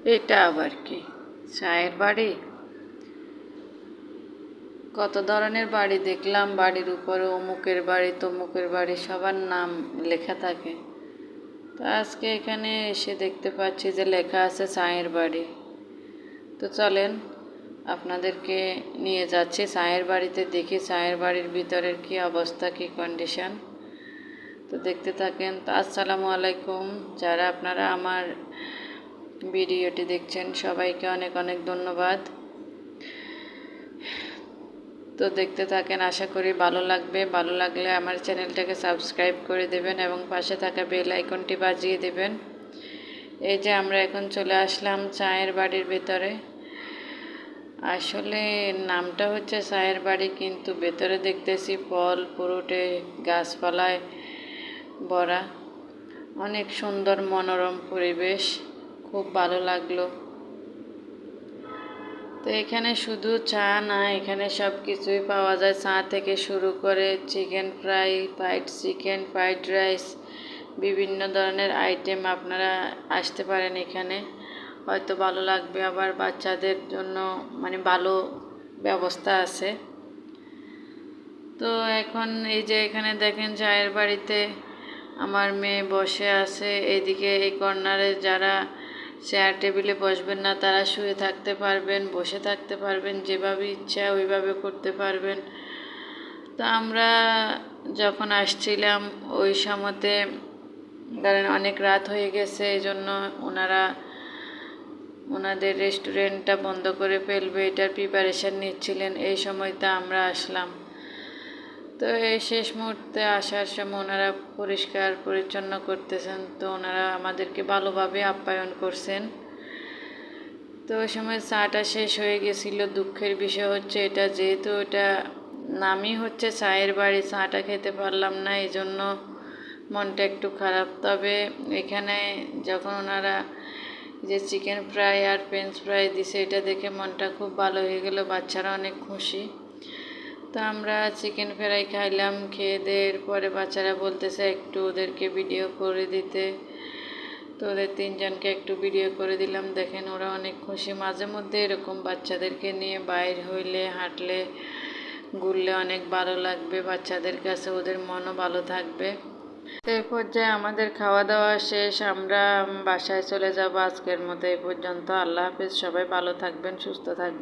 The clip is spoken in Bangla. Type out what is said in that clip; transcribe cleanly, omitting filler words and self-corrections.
এটা আবার কি? চায়ের বাড়ি? কত ধরনের বাড়ি দেখলাম, বাড়ির উপরে অমুকের বাড়ি তমুকের বাড়ি সবার নাম লেখা থাকে। তো আজকে এখানে এসে দেখতে পাচ্ছি যে লেখা আছে চায়ের বাড়ি। তো চলেন আপনাদেরকে নিয়ে যাচ্ছি চায়ের বাড়িতে, দেখি চায়ের বাড়ির ভিতরের কি অবস্থা, কি কন্ডিশন। তো দেখতে থাকেন। তো আসসালামু আলাইকুম, যারা আপনারা আমার ভিডিওটি দেখছেন সবাইকে অনেক অনেক ধন্যবাদ। তো দেখতে থাকেন, আশা করি ভালো লাগবে। ভালো লাগলে আমার চ্যানেলটাকে সাবস্ক্রাইব করে দেবেন এবং পাশে থাকা বেল আইকনটি বাজিয়ে দেবেন। এই যে আমরা এখন চলে আসলাম চায়ের বাড়ির ভেতরে। আসলে নামটা হচ্ছে চায়ের বাড়ি, কিন্তু ভেতরে দেখতেছি ফল ফ্রুটে গাছপালায় ভরা। অনেক সুন্দর মনোরম পরিবেশ, খুব ভালো লাগলো। তো এখানে শুধু চা না, এখানে সব কিছুই পাওয়া যায়। চা থেকে শুরু করে chicken fry, fried chicken, fried rice, বিভিন্ন ধরনের আইটেম। আপনারা আসতে পারেন এখানে, হয়তো ভালো লাগবে। আবার বাচ্চাদের জন্য ভালো ব্যবস্থা আছে। তো এখন এই যে এখানে দেখেন চায়ের বাড়িতে আমার মেয়ে বসে আছে। এদিকে এই কর্নারে যারা চেয়ার টেবিলে বসবেন না তারা শুয়ে থাকতে পারবেন, বসে থাকতে পারবেন, যেভাবে ইচ্ছা ওইভাবে করতে পারবেন। তো আমরা যখন আসছিলাম ওই সময়তে ধরেন অনেক রাত হয়ে গেছে, এই জন্য ওনাদের রেস্টুরেন্টটা বন্ধ করে ফেলবে, এটার প্রিপারেশান নিচ্ছিলেন। এই সময়তে আমরা আসলাম। তো এই শেষ মুহূর্তে আসার সময় ওনারা পরিষ্কার পরিচ্ছন্ন করতেছেন। তো ওনারা আমাদেরকে ভালোভাবে আপ্যায়ন করছেন। তো ওই সময় চাটা শেষ হয়ে গেছিলো। দুঃখের বিষয় হচ্ছে এটা, যেহেতু এটা নামই হচ্ছে চায়ের বাড়ি, চাটা খেতে পারলাম না, এই জন্য মনটা একটু খারাপ। তবে এখানে যখন ওনারা যে চিকেন ফ্রাই আর ফ্রেঞ্চ ফ্রাই দিছে, এটা দেখে মনটা খুব ভালো হয়ে গেল, বাচ্চারা অনেক খুশি। তো আমরা চিকেন ফ্রাই খাইলাম, খেয়ে দেওয়ার পরে বাচ্চারা বলতেছে একটু ওদেরকে ভিডিও করে দিতে। তো ওদের তিনজনকে একটু ভিডিও করে দিলাম। দেখেন ওরা অনেক খুশি। মাঝে মধ্যে এরকম বাচ্চাদেরকে নিয়ে বাইর হইলে, হাঁটলে, ঘুরলে অনেক ভালো লাগবে বাচ্চাদের কাছে, ওদের মনও ভালো থাকবে। তো এই পর্যায়ে আমাদের খাওয়া দাওয়া শেষ, আমরা বাসায় চলে যাব। আজকের মতো এই পর্যন্ত। আল্লাহ হাফেজ, সবাই ভালো থাকবেন, সুস্থ থাকবেন।